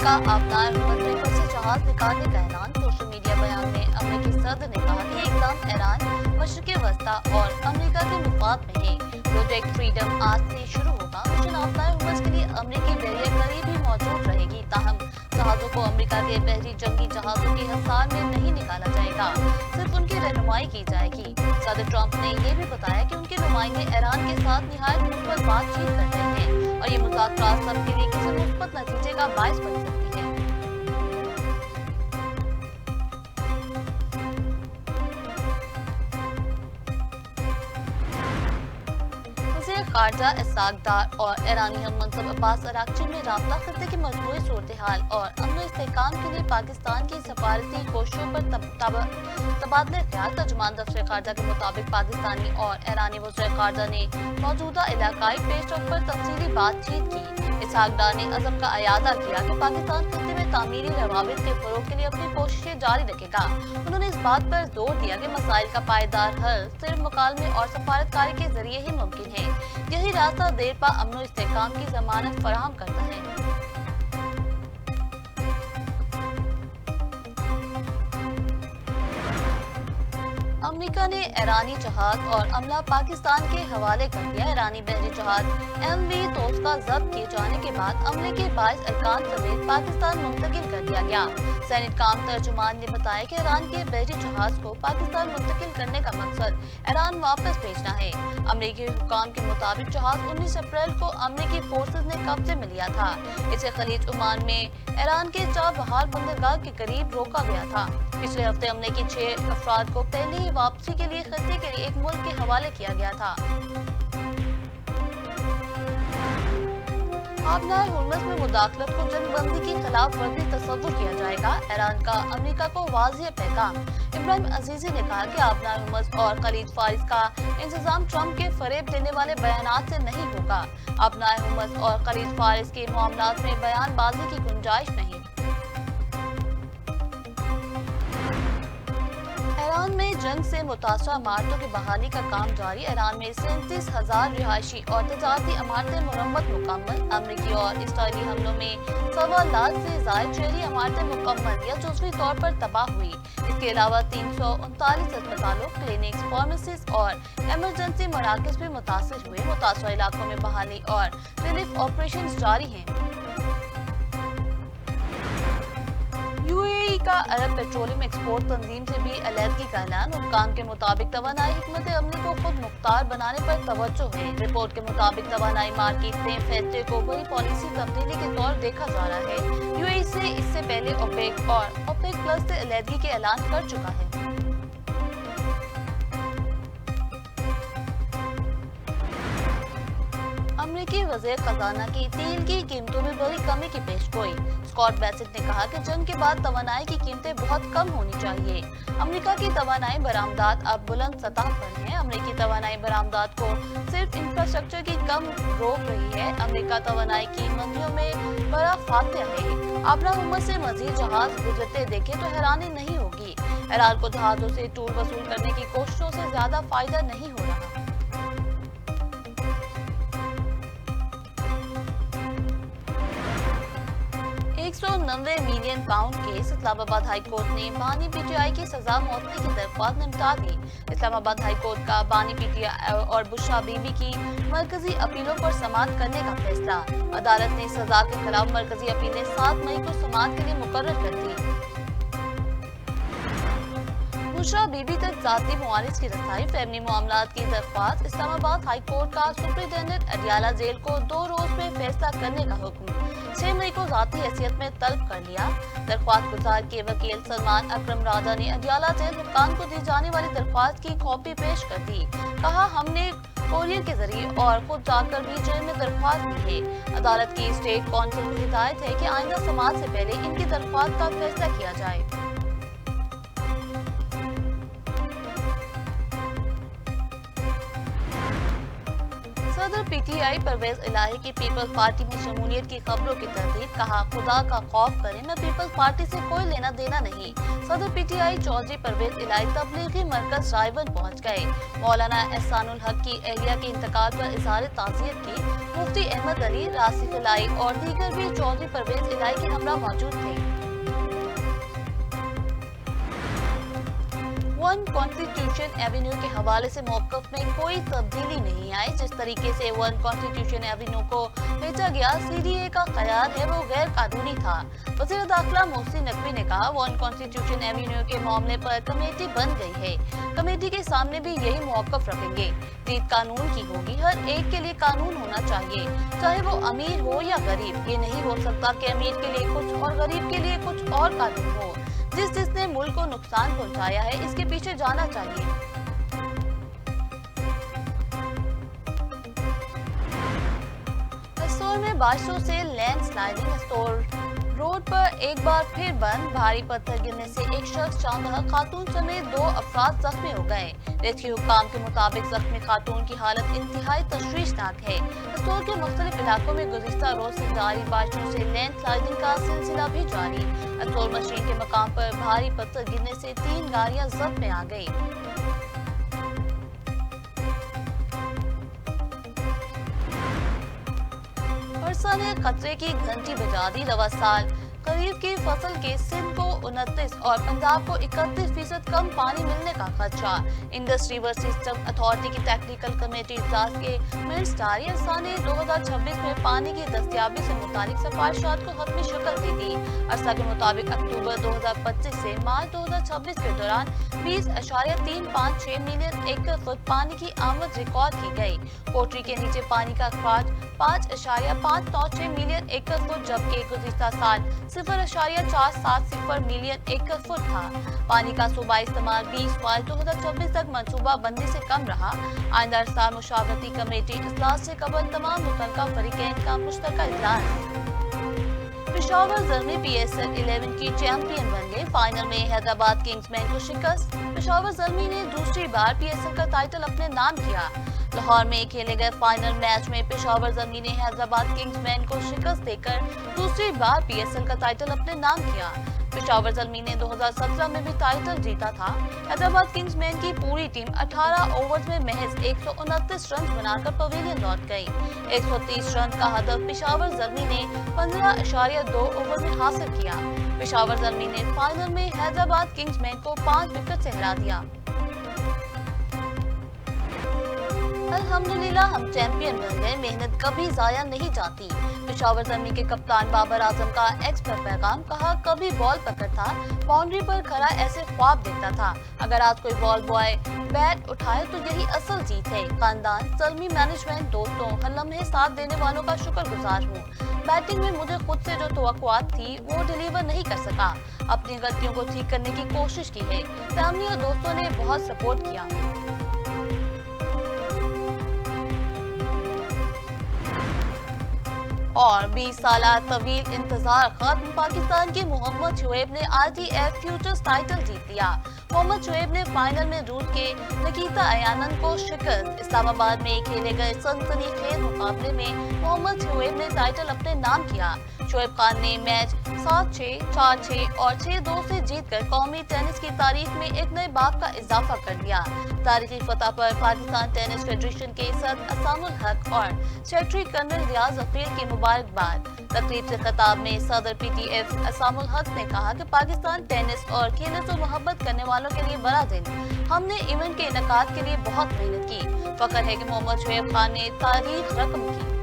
का आबदार हुकूमत में फंसे जहाज निकालने का ऐलान। सोशल मीडिया बयान में अमरीकी सदर ने कहा कि इकदाम ईरान, मशरिक़ वस्ता और अमरीका के मुफाद में है। प्रोजेक्ट फ्रीडम आज से शुरू होगा। मिशन आबदार हुकूमत के लिए अमरीकी बहरिया करीब ही मौजूद रहेगी, ताहम जहाजों को अमरीका के बहरी जंगी जहाजों की हसार में नहीं निकाला जाएगा, सिर्फ उनकी रहनुमाई की जाएगी। सदर ट्रंप ने ये भी बताया कि उनके नुमाइंदे ईरान के साथ निहायत मुस्बत बातचीत कर रहे हैं और ये मुज़ाकरात सब के लिए किसी मुस्बत नतीजे का बायस बन सकती है। वज़ीर ख़ारजा इसहाक़ डार और ईरानी हम मंसब अब्बास अराग़ची में राब्ता खत्ते की मजमूई सूरत हाल और अमन इस्तेहकाम के लिए पाकिस्तान की सफारती कोशिशों पर तबादला ख्याल। तर्जुमान दफ्तर ख़ारजा के मुताबिक पाकिस्तानी और ईरानी वज़ीर ख़ारजा ने मौजूदा इलाकाई पेशरफ्त पर तफसीली बातचीत की। इसहाक़ डार ने अज़म का अयादा किया कि पाकिस्तान खत्ते में तामीरी रवाबित के फ़रोग़ के लिए अपनी कोशिशें जारी रखेगा। उन्होंने इस बात पर जोर दिया कि मसाइल का पायदार हल सिर्फ मुकालमे और सफारतकारी के जरिए ही मुमकिन है। यही रास्ता देर पा अमन इस्तेहकाम की ज़मानत फराहम करता है। अमेरिका ने ईरानी जहाज और अमला पाकिस्तान के हवाले कर दिया। ईरानी बहरी जहाज MV तोस्का जब्त किए जाने के बाद अमले के 22 अरकान समेत पाकिस्तान मुंतकिल कर दिया गया। सैनिक काम तर्जुमान ने बताया कि ईरान के बहरी जहाज को पाकिस्तान मुंतकिल करने का मकसद ईरान वापस भेजना है। अमरीकी हुक्काम के मुताबिक जहाज 19 अप्रैल को अमरीकी फोर्सेज ने कब्जे में लिया था। इसे खलीज ओमान में ईरान के चाबहार बंदरगाह के करीब रोका गया था। पिछले हफ्ते अमले की 6 अफराद को पहले ही वापसी के लिए खत्ते के लिए एक मुल्क के हवाले किया गया था। आबनार हुर्मुज़ में मुदाखलत को जंगबंदी की खिलाफ वर्जी तस्वुर किया जाएगा। ईरान का अमेरिका को वाज़ेह पैगाम। इब्राहिम अजीज़ी ने कहा कि आबनार हुर्मुज़ और खलीज फारिस का इंतजाम ट्रंप के फरेब देने वाले बयानात से नहीं होगा। आबनार हुर्मुज़ और खलीज फारिस के मामलात में बयानबाजी की गुंजाइश नहीं। ईरान में जंग से मुतासरा इमारतों की बहाली का काम जारी। ईरान में 37,000 रिहायशी और तजारती इमारतें मुरम्मत मुकम्मल। अमरीकी और इसराइली हमलों में 1.25 लाख से ज़ायद शहरी इमारतें मुकम्मल या जुज़वी तौर पर तबाह हुई। इसके अलावा 339 अस्पतालों, क्लिनिक्स, फार्मेसीज और इमरजेंसी मराकज़ भी मुतासर हुए। मुतासरा इलाकों में बहाली और रिलीफ ऑपरेशन जारी हैं। UAE का अरब पेट्रोलियम एक्सपोर्ट तंजीम से भी अलहदगी का ऐलान। हुक्काम के मुताबिक तवानाई हिकमत अमली को खुद मुख्तार बनाने पर तवज्जो है। रिपोर्ट के मुताबिक तवानाई मार्केट में फैसले को बड़ी पॉलिसी तब्दीली के तौर देखा जा रहा है। UAE से इससे पहले OPEC और OPEC प्लस से अलहदगी के ऐलान कर चुका है। अमरीकी वज़ीर खजाना की तेल की कीमतों में बड़ी कमी की पेशगोई। स्कॉट बेसेट ने कहा कि जंग के बाद तवानाई की कीमतें बहुत कम होनी चाहिए। अमेरिका की तवानाई बरामदात अब बुलंद सतह पर हैं। अमेरिकी तवानाई बरामदात को सिर्फ इंफ्रास्ट्रक्चर की कम रोक रही है। अमेरिका तवानाई की मंडियों में बड़ा फातह है। आबनार हुर्मुज़ से मजीद जहाज गुजरते देखे तो हैरानी नहीं होगी। ईरान को जहाजों से टूल वसूल करने की कोशिशों से ज्यादा फायदा नहीं हो रहा। 190 million pound case. Islamabad high court ने बानी PTI की सजा मौत की दरख्वास्त निपटा दी। इस्लामाबाद हाई कोर्ट का बानी PTI और बुशरा बीबी की मरकजी अपीलों पर समाअत करने का फैसला। अदालत ने सजा के खिलाफ मरकजी अपीलें 7 मई को समाअत के लिए मुकर्रर कर दी। बुशरा बीबी तक जाती मुआलिज की रसाई, फैमिली मामलात की दरख्वास्त। इस्लामाबाद हाई कोर्ट का सुप्रीटेंडेंट अडियाला जेल को 2 रोज में फैसला करने का हुक्म। 6 मई को जाती हैसियत में तलब कर लिया। दरख्वास्त गुजार के वकील सलमान अकरम राजा ने अडियाला जेल हुक्काम को दी जाने वाली दरख्वास्त की कॉपी पेश कर दी। कहा, हमने कोरियर के जरिए और खुद जाकर भी जेल में दरख्वास्त दी है। अदालत की स्टेट काउंसिल को हिदायत है कि आइंदा समाअत से पहले इनकी दरख्वास्त का फैसला किया जाए। सदर PTI परवेज इलाही की पीपल्स पार्टी में शमूलियत की खबरों की तरदीद, कहा खुदा का खौफ करें, मैं पीपल्स पार्टी से कोई लेना देना नहीं। सदर PTI चौधरी परवेज इलाही तबलीगी मरकज रायबंद पहुंच गए। मौलाना एहसानुल हक की एहलिया के इंतकाल पर इजहार ताज़ियत की। मुफ्ती अहमद अली, रासिक इलाही और दीगर भी चौधरी परवेज इलाही के हमरा मौजूद थे। वन कॉन्स्टिट्यूशन एवेन्यू के हवाले से मौक़िफ़ में कोई तब्दीली नहीं आई। जिस तरीके से वन कॉन्स्टिट्यूशन एवेन्यू को बेचा गया CDA का ख्याल है वो गैर कानूनी था। वज़ीर दाखिला मोहसिन नकवी ने कहा वन कॉन्स्टिट्यूशन एवेन्यू के मामले पर कमेटी बन गई है, कमेटी के सामने भी यही मौक़िफ़ रखेंगे। जीत कानून की होगी, हर एक के लिए कानून होना चाहिए, चाहे वो अमीर हो या गरीब। ये नहीं हो सकता कि अमीर के लिए कुछ और गरीब के लिए कुछ और कानून हो। जिसने मुल्क को नुकसान पहुंचाया है इसके पीछे जाना चाहिए। स्टोर में बारिशों से लैंडस्लाइडिंग, स्टोर रोड पर एक बार फिर बंद। भारी पत्थर गिरने से एक शख्स चांदहा खातून समेत 2 अफराद जख्मी हो गए। रेस्क्यू हुक्काम के मुताबिक जख्मी खातून की हालत इंतहाई तशवीशनाक है। स्टोर के मुख्तलिफ इलाकों में गुज़िश्ता रोज से जारी बारिशों से लैंडस्लाइडिंग का सिलसिला भी जारी। स्टोर मशीन के मकाम पर भारी पत्थर गिरने से 3 गाड़ियां जब्त में आ गई। वर्षा ने खतरे की घंटी बजा दी। रवा साल खरीफ की फसल के सिंध को 29 और पंजाब को 31% कम पानी मिलने का खदशा। इंडस रिवर सिस्टम अथॉरिटी की टेक्निकल कमेटी इजलास के मिनट्स जारी। अरसा ने 2026 में पानी की दस्तयाबी से मुतालिक सिफारिशात को हतमी शक्ल दे दी। अरसा के मुताबिक अक्टूबर 2025 से मार्च 2026 के दौरान 20.356 मिलियन एकड़ फुट पानी की आमद रिकॉर्ड की गई। कोटरी के नीचे पानी का अखराज 5.596 मिलियन एकड़ फुट, जबकि गुज़िश्ता साल 0.470 मिलियन एकड़ फुट था। पानी का सूबाई इस्तेमाल 20 मार्च 2024 तक मंसूबा बंदी से कम रहा। आइंदा अरसा मुशावरती कमेटी इजलास से कबल तमाम मुतल्लिका फरीकैन का मुश्तरका इजलास। पेशावर ज़ल्मी PSL 11 की चैंपियन बन गए। फाइनल में हैदराबाद किंग्समैन को शिकस्त। पेशावर ज़ल्मी ने दूसरी बार PSL का टाइटल अपने नाम किया। लाहौर में खेले गए फाइनल मैच में पेशावर ज़ल्मी ने हैदराबाद किंग्समैन को शिकस्त देकर दूसरी बार PSL का टाइटल अपने नाम किया। पेशावर ज़ल्मी ने 2017 में भी टाइटल जीता था। हैदराबाद किंग्समैन की पूरी टीम 18 ओवर्स में महज 129 रन बनाकर पवेलियन लौट गई। 130 रन का हदफ पेशावर ज़ल्मी ने 15.2 ओवर में हासिल किया। पेशावर ज़ल्मी ने फाइनल में हैदराबाद किंग्समैन को 5 विकेट से हरा दिया। अल्हम्दुलिल्लाह हम चैंपियन बन गए, मेहनत कभी जाया नहीं जाती। पेशावर ज़ल्मी के कप्तान बाबर आजम का एक्स पर पैगाम, कहा कभी बॉल पकड़ता, बाउंड्री पर खड़ा ऐसे ख्वाब देखता था। अगर आज कोई बॉल बॉय बैट उठाए तो यही असल जीत है। खानदान, ज़ल्मी मैनेजमेंट, दोस्तों, हर लम्हे साथ देने वालों का शुक्रगुजार हूँ। बैटिंग में मुझे खुद से जो तवक्कुआत थी वो डिलीवर नहीं कर सका। अपनी गलतियों को ठीक करने की कोशिश की है। फैमिली और दोस्तों ने बहुत सपोर्ट किया। और 20 साल तवील इंतजार खत्म। पाकिस्तान के मोहम्मद शुएब ने ITF फ्यूचर्स टाइटल जीत लिया। मोहम्मद शुएब ने फाइनल में रूस के निकिता अयानन को शिकस्त। इस्लामाबाद में खेले गए सनसनीखेज मुकाबले में मोहम्मद शुएब ने टाइटल अपने नाम किया। शुएब खान ने मैच 7-6, 4-6 और 6-2 से जीतकर कौमी टेनिस की तारीख में एक नए बाब का इजाफा कर दिया। तारीखी फतह पर पाकिस्तान टेनिस फेडरेशन के सदर एहसानुल हक और सेक्रेटरी कर्नल रियाज अकील की मुबारकबाद। तकरीब से खिताब में सदर PTF एहसानुल हक ने कहा कि पाकिस्तान टेनिस और खेलों से मोहब्बत करने वालों के लिए बड़ा दिन। हमने इवेंट के इनेकाद के लिए बहुत मेहनत की। फख्र है कि मोहम्मद शुएब खान ने तारीख रकम की।